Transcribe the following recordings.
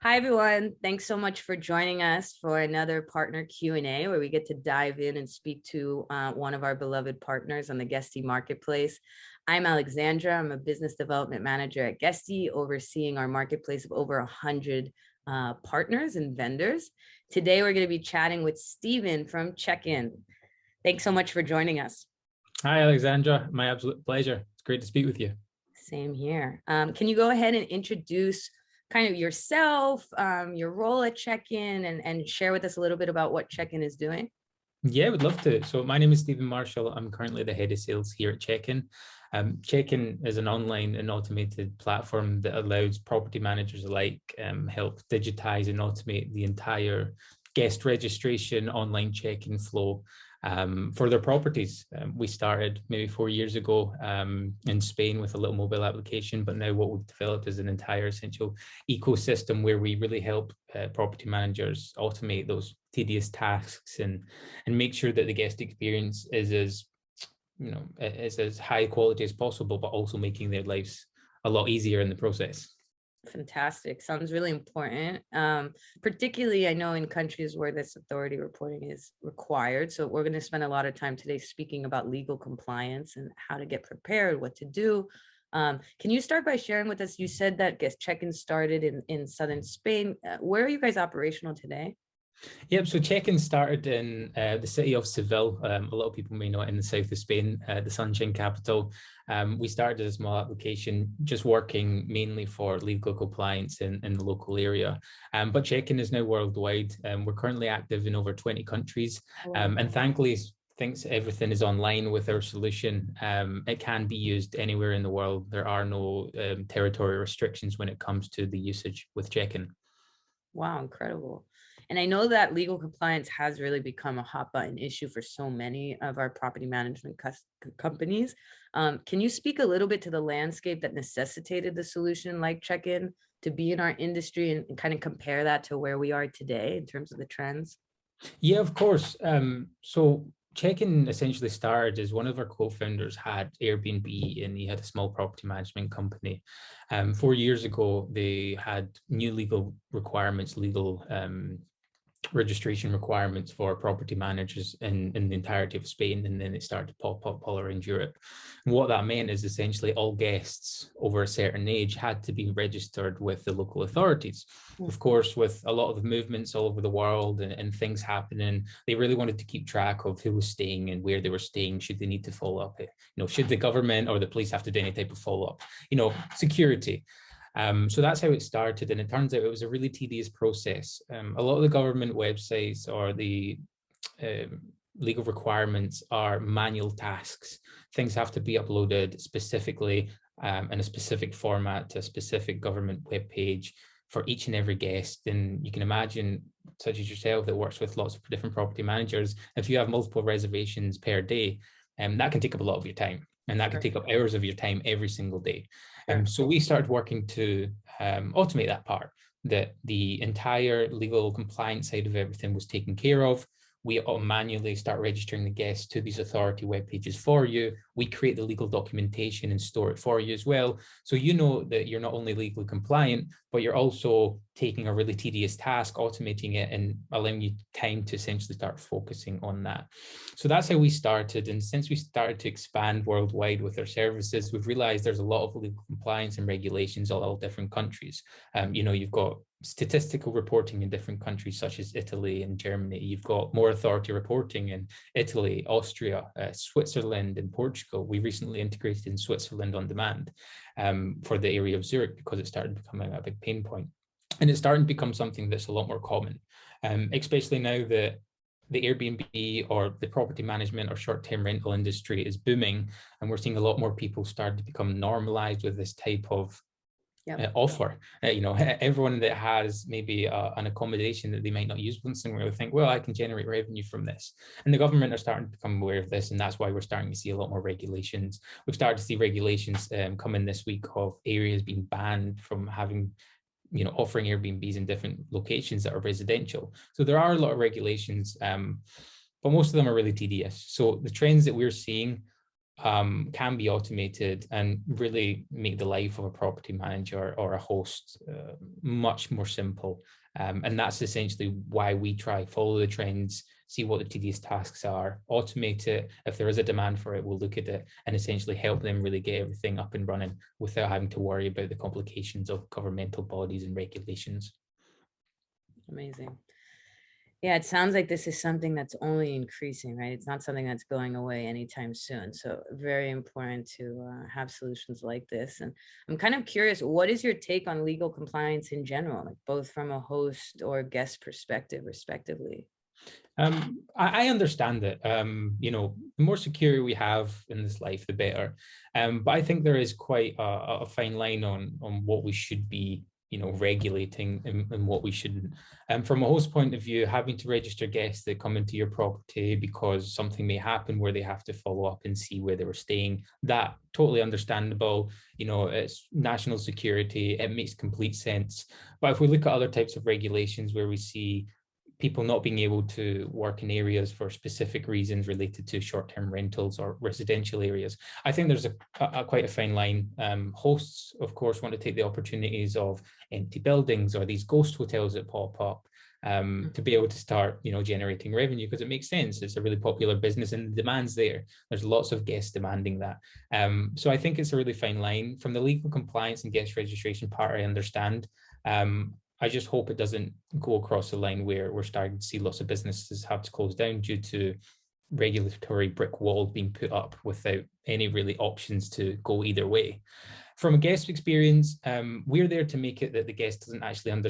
Hi, everyone. Thanks so much for joining us for another partner Q&A where we get to dive in and speak to one of our beloved partners on the Guesty marketplace. I'm Alexandra. I'm a business development manager at Guesty, overseeing our marketplace of over 100 partners and vendors. Today, we're going to be chatting with Steven from Chekin. Thanks so much for joining us. Hi, Alexandra. My absolute pleasure. It's great to speak with you. Same here. Can you go ahead and introduce kind of yourself, your role at Chekin, and share with us a little bit about what Chekin is doing? Yeah, I would love to. So my name is Stephen Marshall. I'm currently the head of sales here at Chekin. Chekin is an online and automated platform that allows property managers alike help digitize and automate the entire guest registration online check-in flow for their properties. We started maybe 4 years ago in Spain with a little mobile application, but now what we've developed is an entire essential ecosystem where we really help property managers automate those tedious tasks and make sure that the guest experience is as high quality as possible, but also making their lives a lot easier in the process. Fantastic. Sounds really important. Particularly, I know in countries where this authority reporting is required. So we're going to spend a lot of time today speaking about legal compliance and how to get prepared, what to do. Can you start by sharing with us, you said that Check-in started in southern Spain. Where are you guys operational today? Yep, so Chekin started in the city of Seville. A lot of people may know it in the south of Spain, the sunshine capital. We started as a small application, just working mainly for legal compliance in the local area. But Chekin is now worldwide. We're currently active in over 20 countries. And thankfully, thanks everything is online with our solution. It can be used anywhere in the world. There are no territory restrictions when it comes to the usage with Chekin. Wow, incredible. And I know that legal compliance has really become a hot button issue for so many of our property management companies. Can you speak a little bit to the landscape that necessitated the solution like Check-in to be in our industry and kind of compare that to where we are today in terms of the trends? Yeah, of course. So Check-in essentially started as one of our co-founders had Airbnb and he had a small property management company. 4 years ago, they had new legal requirements, legal registration requirements for property managers in the entirety of Spain, and then it started to pop up all around Europe. And what that meant is essentially all guests over a certain age had to be registered with the local authorities. Of course, with a lot of the movements all over the world and things happening, they really wanted to keep track of who was staying and where they were staying. Should they need to follow up it? Should the government or the police have to do any type of follow-up? Security. So that's how it started, and it turns out it was a really tedious process. A lot of the government websites or the legal requirements are manual tasks. Things have to be uploaded specifically in a specific format to a specific government webpage for each and every guest. And you can imagine, such as yourself that works with lots of different property managers, if you have multiple reservations per day, that can take up a lot of your time. And that can take up hours of your time every single day. So we started working to automate that part, that the entire legal compliance side of everything was taken care of. We manually start registering the guests to these authority web pages for you. We create the legal documentation and store it for you as well. So you know that you're not only legally compliant, but you're also taking a really tedious task, automating it and allowing you time to essentially start focusing on that. So that's how we started. And since we started to expand worldwide with our services, we've realized there's a lot of legal compliance and regulations in all different countries. You've got statistical reporting in different countries such as Italy and Germany. You've got more authority reporting in Italy, Austria, Switzerland, and Portugal. We recently integrated in Switzerland on demand for the area of Zurich because it started becoming a big pain point. And it's starting to become something that's a lot more common, especially now that the Airbnb or the property management or short-term rental industry is booming. And we're seeing a lot more people start to become normalized with this type of offer. Everyone that has maybe an accommodation that they might not use once in a while think, well, I can generate revenue from this. And the government are starting to become aware of this. And that's why we're starting to see a lot more regulations. We've started to see regulations come in this week of areas being banned from having offering Airbnbs in different locations that are residential. So there are a lot of regulations, but most of them are really tedious. So the trends that we're seeing can be automated and really make the life of a property manager or a host much more simple. And that's essentially why we try follow the trends, see what the tedious tasks are, automate it. If there is a demand for it, we'll look at it and essentially help them really get everything up and running without having to worry about the complications of governmental bodies and regulations. Amazing. Yeah, it sounds like this is something that's only increasing, right? It's not something that's going away anytime soon. So very important to have solutions like this. And I'm kind of curious, what is your take on legal compliance in general, like both from a host or guest perspective, respectively? I understand that, you know, the more security we have in this life, the better. But I think there is quite a fine line on what we should be, you know, regulating and what we shouldn't. From a host point of view, having to register guests that come into your property because something may happen where they have to follow up and see where they were staying, that totally understandable. You know, it's national security. It makes complete sense. But if we look at other types of regulations where we see people not being able to work in areas for specific reasons related to short-term rentals or residential areas, I think there's a quite a fine line. Hosts, of course, want to take the opportunities of empty buildings or these ghost hotels that pop up to be able to start, you know, generating revenue, because it makes sense. It's a really popular business and the demand's there. There's lots of guests demanding that. So I think it's a really fine line. From the legal compliance and guest registration part, I understand. I just hope it doesn't go across the line where we're starting to see lots of businesses have to close down due to regulatory brick walls being put up without any really options to go either way. From a guest experience, we're there to make it that the guest doesn't actually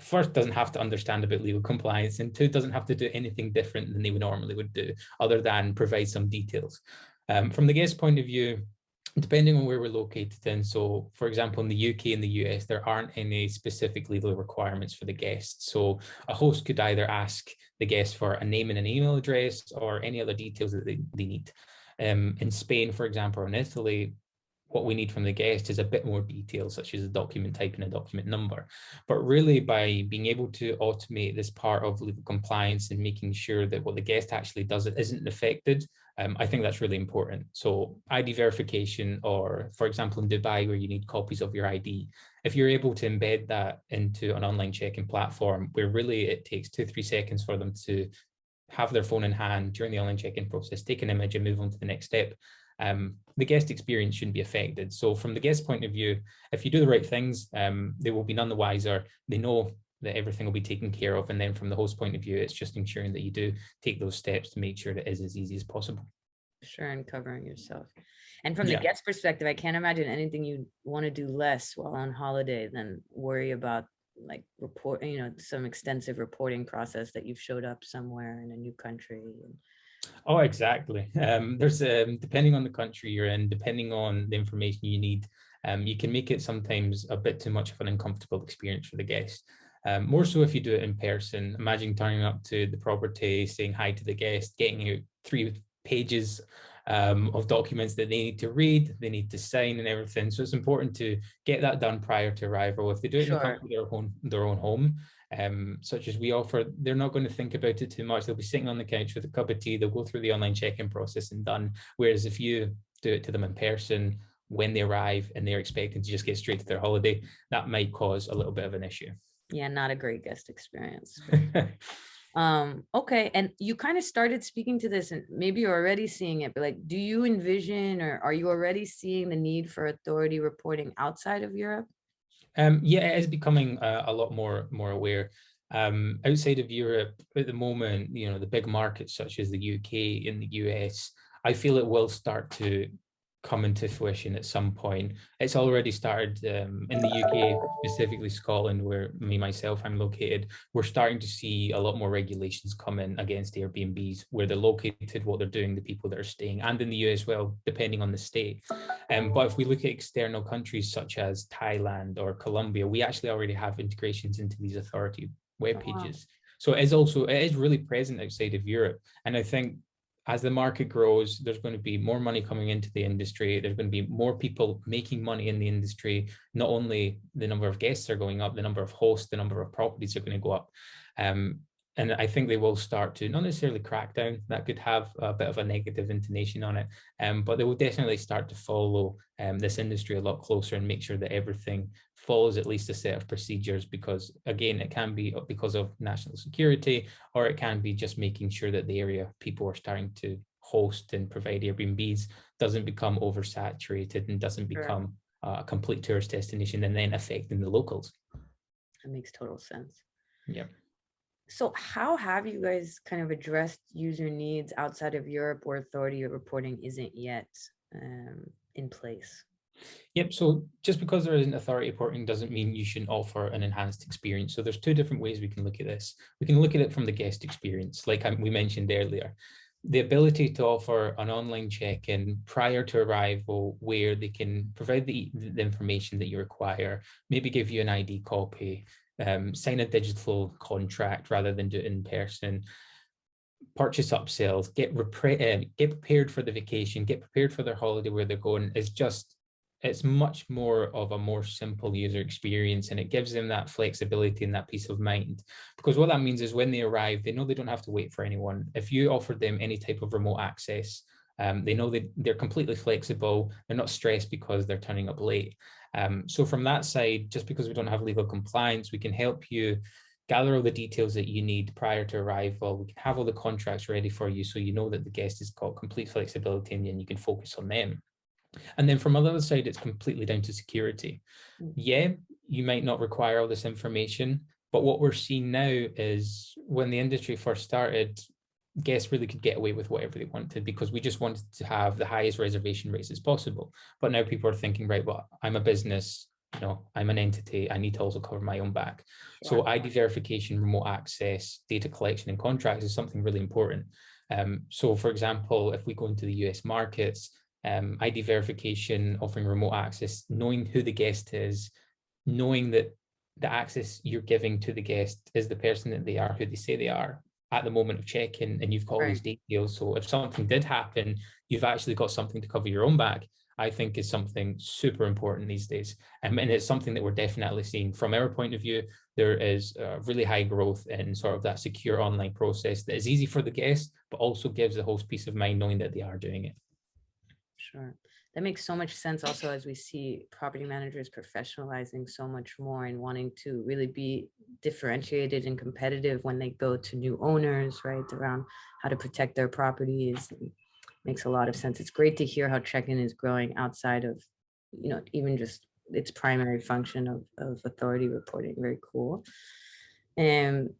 first doesn't have to understand about legal compliance, and two, doesn't have to do anything different than they would normally would do other than provide some details. From the guest point of view, depending on where we're located in. So for example, in the UK and the US, there aren't any specific legal requirements for the guests. So a host could either ask the guest for a name and an email address or any other details that they need. In Spain, for example, or in Italy, what we need from the guest is a bit more detail, such as a document type and a document number. But really, by being able to automate this part of legal compliance and making sure that what the guest actually does isn't affected, I think that's really important. So ID verification, or for example, in Dubai, where you need copies of your ID, if you're able to embed that into an online check-in platform, where really it takes 2-3 seconds for them to have their phone in hand during the online check-in process, take an image and move on to the next step, the guest experience shouldn't be affected. So from the guest point of view, if you do the right things, they will be none the wiser. They know that everything will be taken care of. And then from the host point of view, it's just ensuring that you do take those steps to make sure that it is as easy as possible. Sure, and covering yourself. And from the guest perspective, I can't imagine anything you want to do less while on holiday than worry about like you know, some extensive reporting process that you've showed up somewhere in a new country. Oh, exactly. There's depending on the country you're in, depending on the information you need, you can make it sometimes a bit too much of an uncomfortable experience for the guest. More so if you do it in person. Imagine turning up to the property, saying hi to the guest, getting out 3 pages of documents that they need to read, they need to sign and everything. So it's important to get that done prior to arrival. If they do it in the comfort of their own home, such as we offer, they're not going to think about it too much. They'll be sitting on the couch with a cup of tea, they'll go through the online check-in process and done. Whereas if you do it to them in person, when they arrive and they're expecting to just get straight to their holiday, that might cause a little bit of an issue. Yeah, not a great guest experience. Okay, and you kind of started speaking to this, and maybe you're already seeing it, but like, do you envision, or are you already seeing the need for authority reporting outside of Europe? Yeah, it is becoming a lot more aware. Outside of Europe at the moment, you know, the big markets such as the UK and the US, I feel it will start to come into fruition at some point. It's already started in the UK, specifically Scotland, where myself, I'm located. We're starting to see a lot more regulations come in against Airbnbs, where they're located, what they're doing, the people that are staying, and in the US as well, depending on the state. But if we look at external countries such as Thailand or Colombia, we actually already have integrations into these authority web pages. So it is really present outside of Europe. And I think as the market grows, there's going to be more money coming into the industry. There's going to be more people making money in the industry. Not only the number of guests are going up, the number of hosts, the number of properties are going to go up. and I think they will start to not necessarily crack down. That could have a bit of a negative intonation on it, but they will definitely start to follow this industry a lot closer and make sure that everything follows at least a set of procedures, because again, it can be because of national security, or it can be just making sure that the area people are starting to host and provide Airbnbs doesn't become oversaturated and doesn't become a complete tourist destination and then affecting the locals. That makes total sense. Yeah. So how have you guys kind of addressed user needs outside of Europe where authority reporting isn't yet in place? Yep. So just because there isn't authority reporting doesn't mean you shouldn't offer an enhanced experience. So there's two different ways we can look at this. We can look at it from the guest experience, like we mentioned earlier. The ability to offer an online check-in prior to arrival where they can provide the information that you require, maybe give you an ID copy, sign a digital contract rather than do it in person, purchase upsells, get prepared for the vacation, get prepared for their holiday where they're going, is just, it's much more of a more simple user experience, and it gives them that flexibility and that peace of mind. Because what that means is when they arrive, they know they don't have to wait for anyone. If you offer them any type of remote access, they know that they're completely flexible. They're not stressed because they're turning up late. So from that side, just because we don't have legal compliance, we can help you gather all the details that you need prior to arrival. We can have all the contracts ready for you so you know that the guest has got complete flexibility and you can focus on them. And then from the other side, it's completely down to security. Yeah, you might not require all this information, but what we're seeing now is when the industry first started, guests really could get away with whatever they wanted because we just wanted to have the highest reservation rates as possible. But now people are thinking, right, well, I'm a business, I'm an entity, I need to also cover my own back. Sure. So ID verification, remote access, data collection and contracts is something really important. So for example, if we go into the US markets, ID verification, offering remote access, knowing who the guest is, knowing that the access you're giving to the guest is the person that they are, who they say they are at the moment of check-in, and you've got all these details. So if something did happen, you've actually got something to cover your own back, I think is something super important these days. And it's something that we're definitely seeing. From our point of view, there is really high growth in sort of that secure online process that is easy for the guest, but also gives the host peace of mind knowing that they are doing it. Sure. That makes so much sense also as we see property managers professionalizing so much more and wanting to really be differentiated and competitive when they go to new owners, right, around how to protect their properties. Makes a lot of sense. It's great to hear how Chekin is growing outside of, even just its primary function of authority reporting. Very cool. And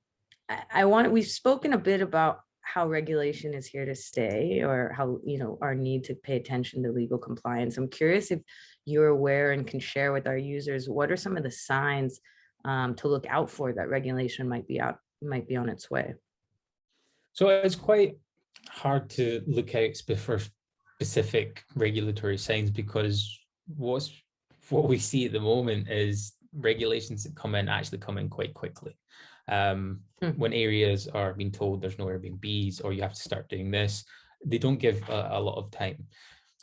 we've spoken a bit about how regulation is here to stay, or how, our need to pay attention to legal compliance. I'm curious if you're aware and can share with our users, what are some of the signs to look out for that regulation might be on its way? So it's quite hard to look out for specific regulatory signs, because what we see at the moment is regulations that come in quite quickly. When areas are being told there's no Airbnbs or you have to start doing this, they don't give a lot of time.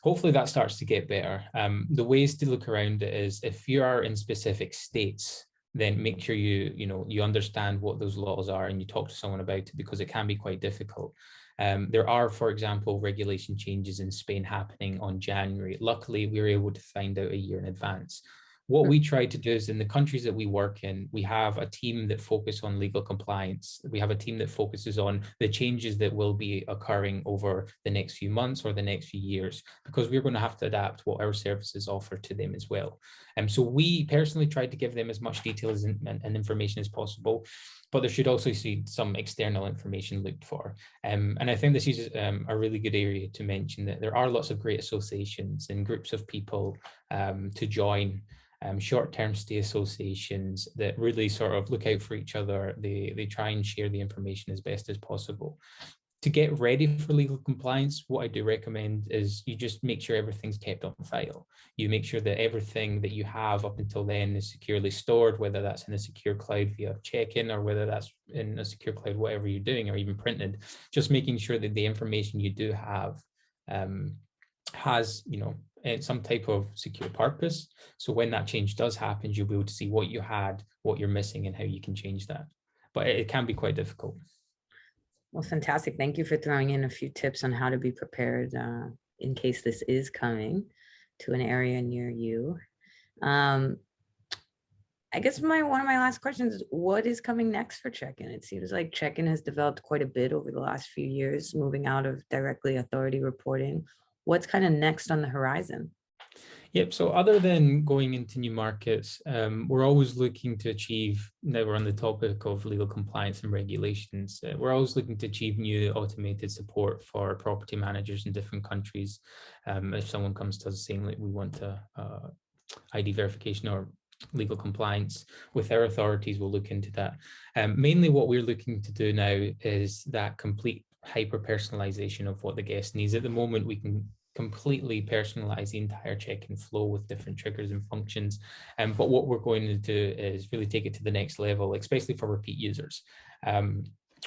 Hopefully that starts to get better. The ways to look around it is, if you are in specific states, then make sure you understand what those laws are and you talk to someone about it, because it can be quite difficult. There are, for example, regulation changes in Spain happening on January. Luckily, we were able to find out a year in advance. What we try to do is, in the countries that we work in, we have a team that focus on legal compliance. We have a team that focuses on the changes that will be occurring over the next few months or the next few years, because we're going to have to adapt what our services offer to them as well. So we personally try to give them as much details and information as possible, but there should also be some external information looked for. And I think this is a really good area to mention, that there are lots of great associations and groups of people to join. Short-term stay associations that really sort of look out for each other. They try and share the information as best as possible. To get ready for legal compliance, what I do recommend is you just make sure everything's kept on file. You make sure that everything that you have up until then is securely stored, whether that's in a secure cloud via Chekin, or whether that's in a secure cloud, whatever you're doing, or even printed. Just making sure that the information you do have has, some type of secure purpose. So when that change does happen, you'll be able to see what you had, what you're missing, and how you can change that. But it can be quite difficult. Well, fantastic. Thank you for throwing in a few tips on how to be prepared in case this is coming to an area near you. Um, I guess one of my last questions is what is coming next for Chekin? It seems like Chekin has developed quite a bit over the last few years, moving out of directly authority reporting. What's kind of next on the horizon? Yep. So other than going into new markets, we're always looking to achieve, now we're on the topic of legal compliance and regulations, we're always looking to achieve new automated support for property managers in different countries. If someone comes to us saying like we want to ID verification or legal compliance with our authorities, we'll look into that. Mainly what we're looking to do now is that complete hyper personalization of what the guest needs. At the moment, we can completely personalize the entire check-in flow with different triggers and functions. But what we're going to do is really take it to the next level, especially for repeat users.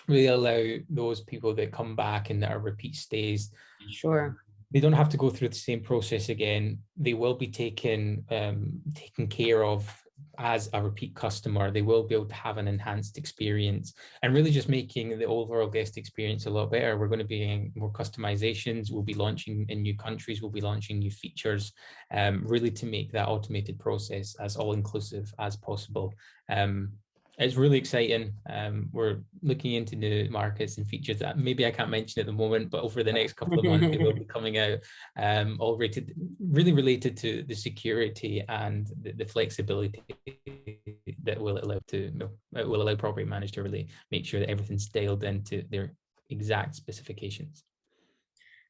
Really allow those people that come back and that are repeat stays. Sure. They don't have to go through the same process again. They will be taken care of as a repeat customer. They will be able to have an enhanced experience and really just making the overall guest experience a lot better. We're going to be doing more customizations. We'll be launching in new countries. We'll be launching new features, really to make that automated process as all-inclusive as possible. It's really exciting. We're looking into new markets and features that maybe I can't mention at the moment, but over the next couple of months, they will be coming out, all really related to the security and the flexibility that will allow property managers to really make sure that everything's dialed into their exact specifications.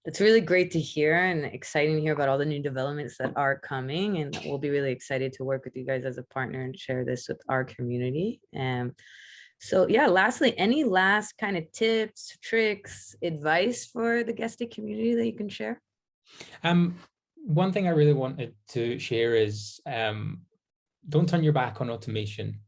It's really great to hear and exciting to hear about all the new developments that are coming. And we'll be really excited to work with you guys as a partner and share this with our community. So yeah, lastly, any last kind of tips, tricks, advice for the Guesty community that you can share? One thing I really wanted to share is don't turn your back on automation.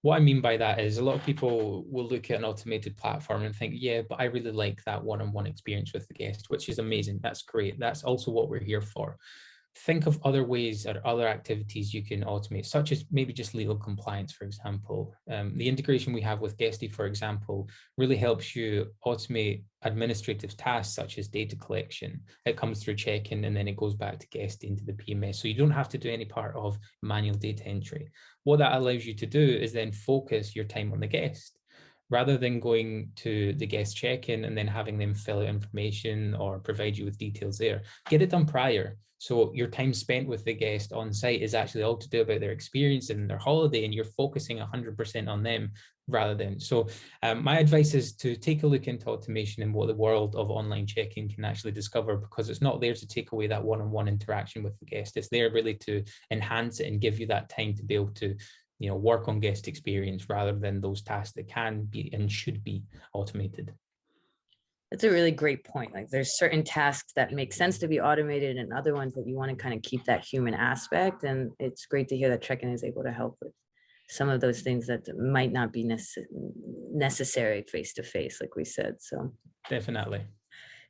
What I mean by that is a lot of people will look at an automated platform and think, yeah, but I really like that one-on-one experience with the guest, which is amazing. That's great. That's also what we're here for. Think of other ways or other activities you can automate, such as maybe just legal compliance, for example. The integration we have with Guesty, for example, really helps you automate administrative tasks such as data collection. It comes through Chekin and then it goes back to Guesty into the PMS. So you don't have to do any part of manual data entry. What that allows you to do is then focus your time on the guest. Rather than going to the guest check-in and then having them fill out information or provide you with details there, get it done prior. So your time spent with the guest on site is actually all to do about their experience and their holiday, and you're focusing 100% on them rather than. So my advice is to take a look into automation and what the world of online check-in can actually discover, because it's not there to take away that one-on-one interaction with the guest. It's there really to enhance it and give you that time to be able to work on guest experience rather than those tasks that can be and should be automated. That's a really great point. Like there's certain tasks that make sense to be automated and other ones that you want to kind of keep that human aspect. And it's great to hear that Chekin is able to help with some of those things that might not be necessary face to face, like we said. So definitely.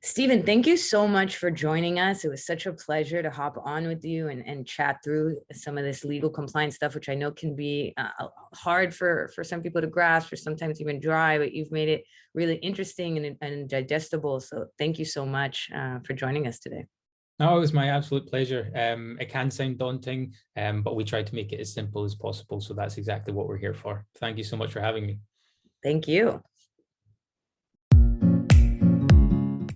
Stephen, thank you so much for joining us. It was such a pleasure to hop on with you and chat through some of this legal compliance stuff, which I know can be hard for some people to grasp or sometimes even dry, but you've made it really interesting and digestible. So thank you so much for joining us today. No, it was my absolute pleasure. It can sound daunting, but we try to make it as simple as possible. So that's exactly what we're here for. Thank you so much for having me. Thank you.